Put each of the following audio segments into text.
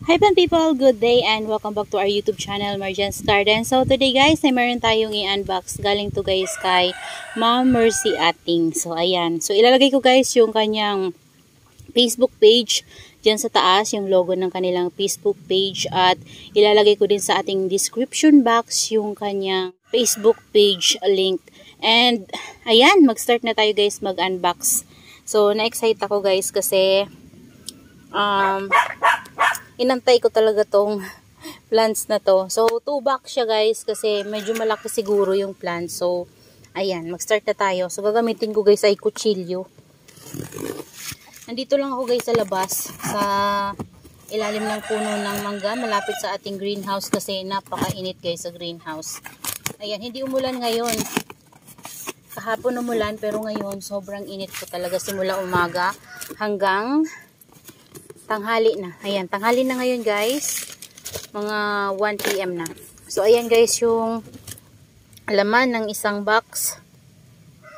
Hi people, good day and welcome back to our YouTube channel, Marjan's Garden. So today guys, ay meron tayong i-unbox. Galing to guys kay Ma'am Mercy Ating. So ayan, so ilalagay ko guys yung kanyang Facebook page dyan sa taas, yung logo ng kanilang Facebook page, at ilalagay ko din sa ating description box yung kanyang Facebook page link. And ayan, mag-start na tayo guys mag-unbox. So na-excite ako guys kasi inantay ko talaga tong plants na to. So 2 box siya guys kasi medyo malaki siguro yung plant. So ayan, mag-start na tayo. So gagamitin ko guys ay kutsilyo. Nandito lang ako guys sa labas, sa ilalim ng puno ng mangga, malapit sa ating greenhouse kasi napakainit guys sa greenhouse. Ayan, hindi umulan ngayon. Kahapon umulan pero ngayon sobrang init ko talaga simula umaga hanggang tanghali na. Ayan, tanghali na ngayon guys. Mga 1 PM na. So ayan guys yung laman ng isang box.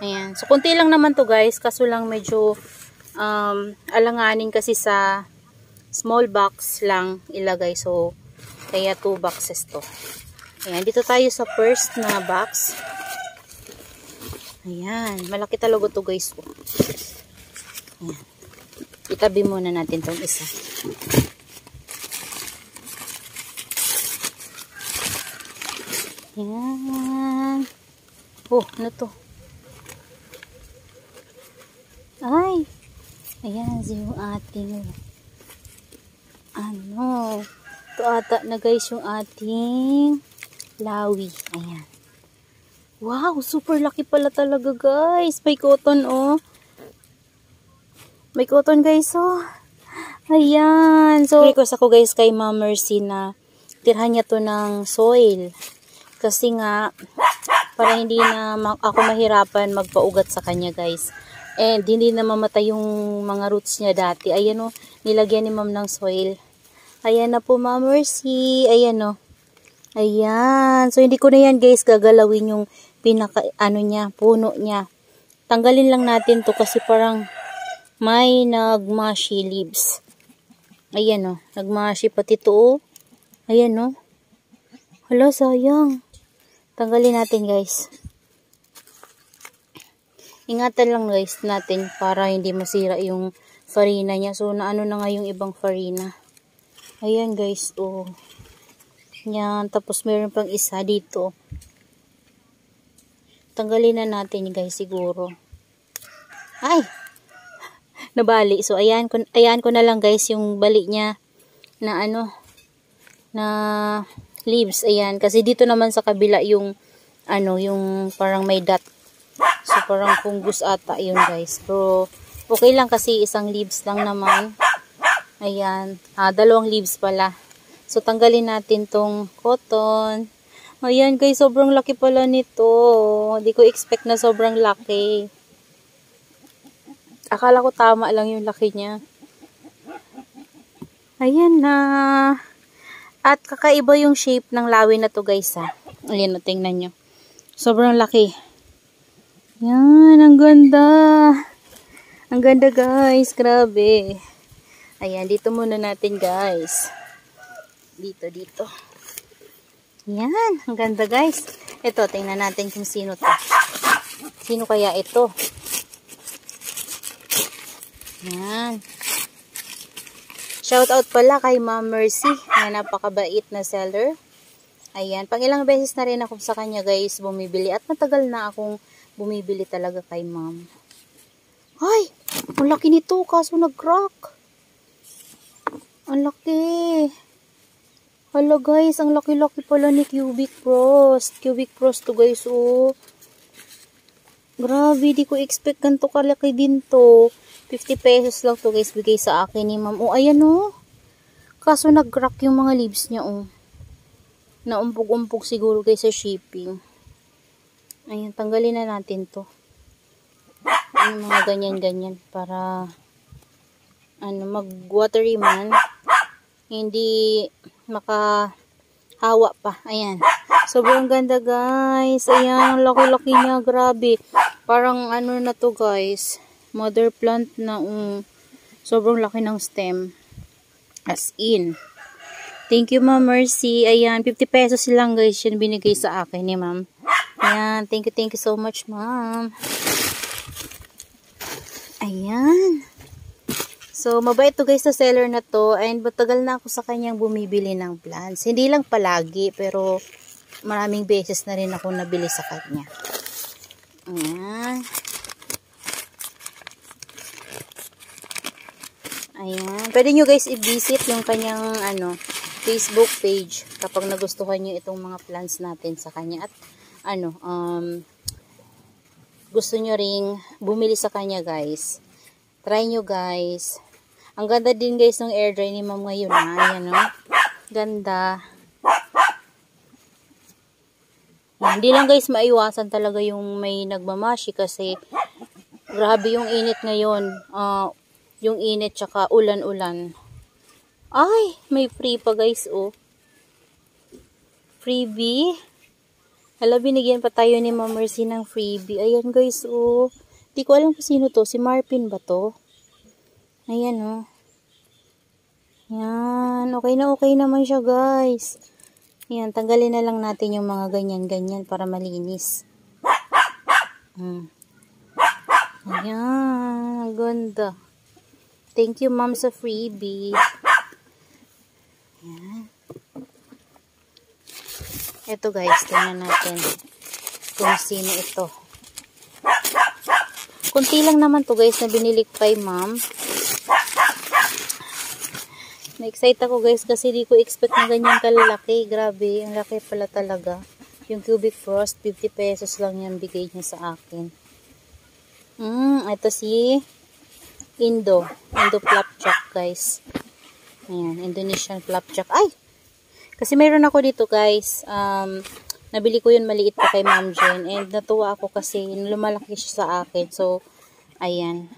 Ayan. So konti lang naman to guys, kaso lang medyo alanganin kasi sa small box lang ilagay. So kaya 2 boxes to. Ayan, dito tayo sa first na box. Ayan, malaki talaga to guys. Ayan. Itabi muna natin tong isa. Ayan. Oh, ano to? Ay! Ayan, yung ating ano, ito ata na guys yung ating lawi. Ayan. Wow, super laki pala talaga guys. May cotton oh. May cotton guys oh. Ayan. So, request ako guys kay Ma'am Mercy na tirhan niya to ng soil. Kasi nga, para hindi na ako mahirapan magpaugat sa kanya guys. And hindi na mamatay yung mga roots niya dati. Ayan o, nilagyan ni ma'am ng soil. Ayan na po Ma'am Mercy. Ayan o. Ayan. So hindi ko na yan guys gagalawin yung pinaka ano niya, puno niya. Tanggalin lang natin to kasi parang may nagmashi leaves. Ayan o. Nagmashi pati to o. Ayan o. Hala, sayang. Tanggalin natin guys. Ingatan lang guys natin para hindi masira yung farina niya. So naano na nga yung ibang farina. Ayan guys, oh. Yan, tapos meron pang isa dito. Tanggalin na natin guys siguro. Ay! Nabali. So ayan ko na lang guys yung bali niya na ano, na leaves. Ayan, kasi dito naman sa kabila yung ano, yung parang may dot. So parang fungus ata yun guys. Pero okay lang kasi isang leaves lang naman. Ayan. 2 leaves pala. So tanggalin natin tong cotton. Ayan guys, sobrang laki pala nito. Hindi ko expect na sobrang laki. Akala ko tama lang yung laki niya. Ayan na. At kakaiba yung shape ng lawi na to guys ha. Ayan o, tingnan nyo. Sobrang laki. Yan, ang ganda. Ang ganda guys, grabe. Ayan, dito muna natin guys. Dito. Yan, ang ganda guys. Ito, tingnan natin kung sino to. Sino kaya ito? Yan. Shout out pala kay Ma'am Mercy, na napakabait na seller. Ayan, pang ilang beses na rin ako sa kanya guys bumibili at matagal na akong bumibili talaga kay ma'am. Ay, ang laki nito kaso nag-crack. Ang laki. Hala guys, ang laki-laki pala ni Cubic Frost. Cubic Frost to guys oh. Grabe, di ko expect ganito kalaki din to. 50 pesos lang to guys bigay sa akin ni ma'am. Oh, ayan oh. Kaso nag-crack yung mga leaves niya oh. Naumpog-umpog siguro guys sa shipping. Ayan, tanggalin na natin to. Yung mga ganyan-ganyan para ano, mag-watery man. Hindi makahawa pa. Ayan. Sobrang ganda guys. Ayan, laki-laki niya. Grabe. Parang ano na to guys. Mother plant na sobrang laki ng stem. As in. Thank you, Ma'am Mercy. Ayan, 50 pesos lang guys yun binigay sa akin ni Ma'am. Ayan, thank you so much, Ma'am. Ayan. So, mabait to guys sa seller na to. And matagal na ako sa kanyang bumibili ng plants. Hindi lang palagi, pero maraming beses na rin ako nabili sa kanya. Ayan. Ayan. Pwede nyo guys i-visit yung kanyang Facebook page kapag nagustuhan nyo itong mga plants natin sa kanya. At gusto nyo ring bumili sa kanya guys. Try nyo guys. Ang ganda din guys ng air dry ni Ma'am ngayon. Ayan o. Ganda. Hindi lang guys maiwasan talaga yung may nagmamashi kasi grabe yung init ngayon. Yung init tsaka ulan-ulan. Ay, may free pa guys oh. Freebie. Hala, binigyan pa tayo ni Ma'am Mercy ng freebie. Ayan guys oh. Di ko alam kung sino to. Si Marpin ba to? Ayan oh. Yan. Okay naman siya guys. Ayan, tanggalin na lang natin yung mga ganyan-ganyan para malinis. Ayan. Ang ganda. Thank you, Ma'am, sa freebie. Ayan. Ito, guys. Tingnan natin kung sino ito. Kunti lang naman to guys, na binili kay Ma'am. Na-excite ako, guys, kasi di ko expect na ganyan kalalaki. Grabe, ang laki pala talaga. Yung cubic frost, 50 pesos lang yan bigay niya sa akin. Ito si Indo flapjack guys. Ayan, Indonesian flapjack. Ay! Kasi mayroon ako dito guys. Nabili ko yun maliit pa kay Ma'am Jen. And natuwa ako kasi lumalaki siya sa akin. So, ayan.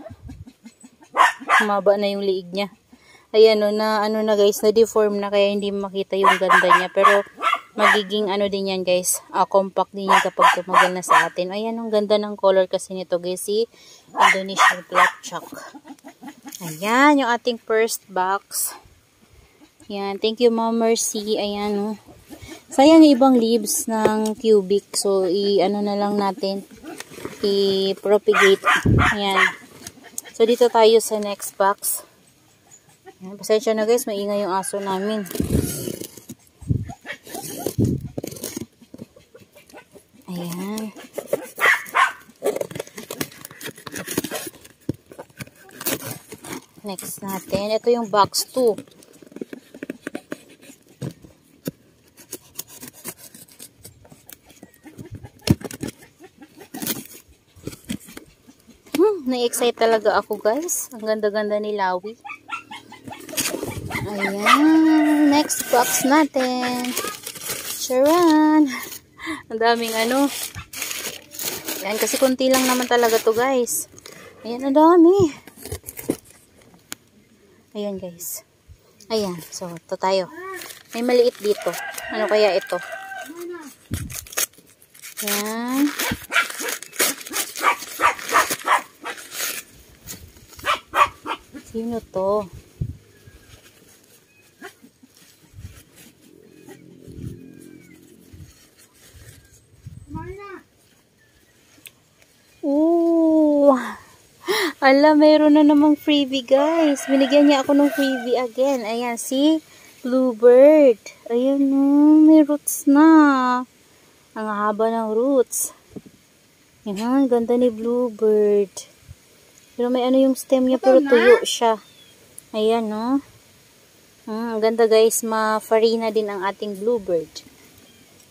Humaba na yung liig niya. Ayan na guys, na-deform na kaya hindi makita yung ganda niya. Pero magiging din yan guys. Compact din yan kapag tumagal na sa atin. Ayan, ang ganda ng color kasi nito guys. Si Indonesian flapjack. Ayan, yung ating first box. Ayan, thank you Ma'am Mercy. Ayan oh. Sayang yung ibang leaves ng cubic. So, na lang natin. I-propagate. Ayan. So, dito tayo sa next box. Ayan, pasensya na guys, maingay yung aso namin. Ayan. Next natin. Ito yung box 2. Na-excite talaga ako guys. Ang ganda-ganda ni Lawi. Ayan. Next box natin. Charan. Ang daming Ayan, kasi konti lang naman talaga to guys. Ayan, ang dami. Ayan guys. Ayan. So, ito tayo. May maliit dito. Ano kaya ito? Ayan. Sino to? Ooh! Ala, mayroon na namang freebie guys. Binigyan niya ako ng freebie again. Ayan, si Bluebird. Ayan may roots na. Ang haba ng roots. Ayan, ganda ni Bluebird. Pero may yung stem niya pero tuyo siya. Ayan no. Ang ganda guys, ma-farina din ang ating Bluebird.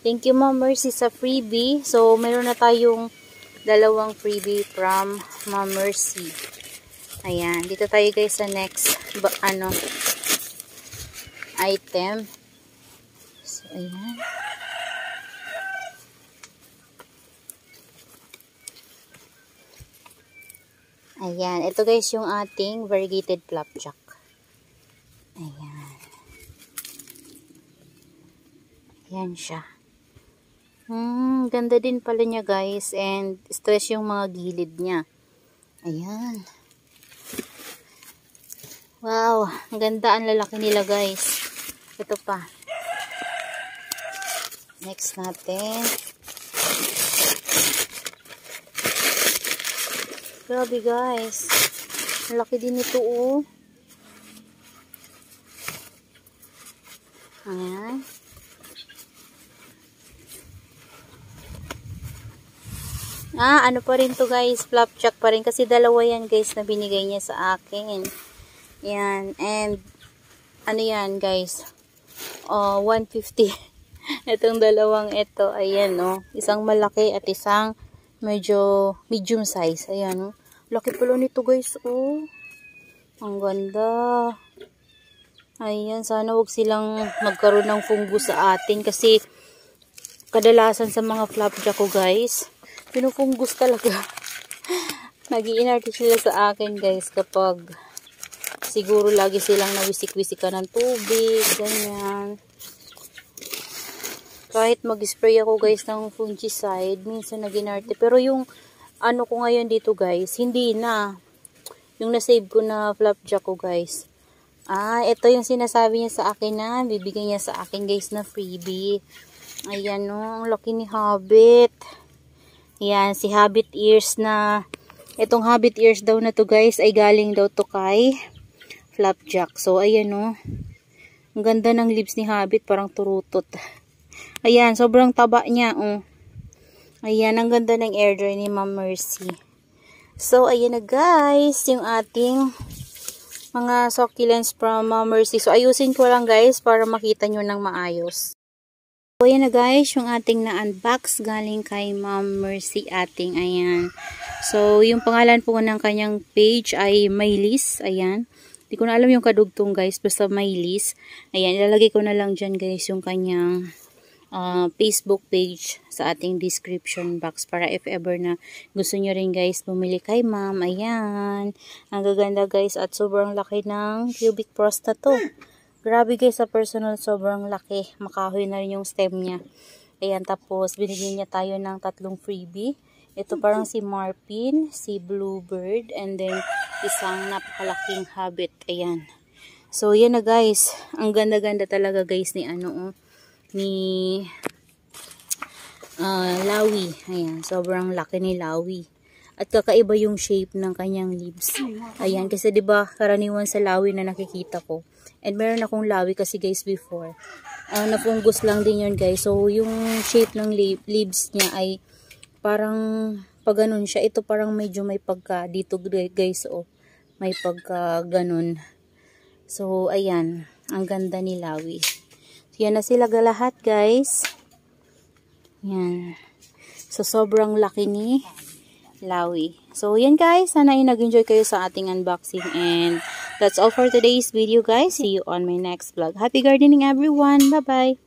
Thank you Ma'am Mercy sa freebie. So, mayroon na tayong dalawang freebie from Ma'am Mercy. Ayan, dito tayo guys sa next item. So, ayan. Ayan, ito guys yung ating variegated flapjack. Ayan. Ayan siya. Ganda din pala niya guys, and stress yung mga gilid niya. Ayan. Wow, ang ganda ang lalaki nila guys. Ito pa. Next natin. Grabe guys. Laki din ito oh. Ayan. Ano pa rin to guys, flapjack pa rin kasi dalawa yan guys na binigay niya sa akin. Yan, and ano yan guys, 150. Itong dalawang ito, ayan oh, isang malaki at isang medyo medium size. Ayan oh, laki pala nito guys oh. Ang ganda. Ayan, sana wag silang magkaroon ng fungus sa atin kasi kadalasan sa mga flapjack ko guys, pinufungus talaga. Nag-iinarte sila sa akin guys kapag siguro lagi silang nawisik-wisikan ng tubig, ganyan. Kahit mag-spray ako guys ng fungicide, minsan nag-inarte. Pero yung ano ko ngayon dito guys, hindi na. Yung na-save ko na flapjack ko guys. Ito yung sinasabi niya sa akin na bibigyan niya sa akin guys na freebie. Ayan o, ang laki ni Hobbit. Ayan, si Hobbit ears na, itong Hobbit ears daw na to guys ay galing daw to kay flapjack. So, ayan o. Ang ganda ng lips ni Hobbit, parang turutot. Ayan, sobrang taba niya o. Ayan, ang ganda ng air dry ni Ma'am Mercy. So, ayan na guys, yung ating mga succulents from Ma'am Mercy. So, ayusin ko lang guys para makita nyo ng maayos. So, ayan na guys, yung ating na-unbox galing kay Ma'am Mercy ating, ayan. So, yung pangalan po ng kanyang page ay Maylis, ayan. Hindi ko na alam yung kadugtong guys, basta Maylis. Ayan, ilalagay ko na lang dyan guys yung kanyang Facebook page sa ating description box para if ever na gusto nyo rin guys bumili kay ma'am. Ayan, ang gaganda guys at sobrang laki ng cubic frost na to. Grabe guys, sa personal sobrang laki, makahoy na rin yung stem niya. Ayan, tapos binigyan niya tayo ng 3 freebie. Ito parang si Marpin, si Bluebird, and then isang napakalaking Hobbit. Ayan, so yan na guys, ang ganda-ganda talaga guys ni ni Lawi. Ayan, sobrang laki ni Lawi. At kakaiba yung shape ng kanyang leaves. Ayan, kasi 'di ba karaniwan sa Lawi na nakikita ko. And meron akong Lawi kasi guys before. Napunggos lang din yun guys. So, yung shape ng leaves niya ay parang pag ganun siya. Ito parang medyo may pagka dito guys oh. May pagka ganun. So, ayan. Ang ganda ni Lawi. Yan na sila lahat guys. Yan. So, sobrang laki ni Lawi. So, yan guys. Sana ay nag-enjoy kayo sa ating unboxing. And that's all for today's video guys. See you on my next vlog. Happy gardening everyone. Bye-bye.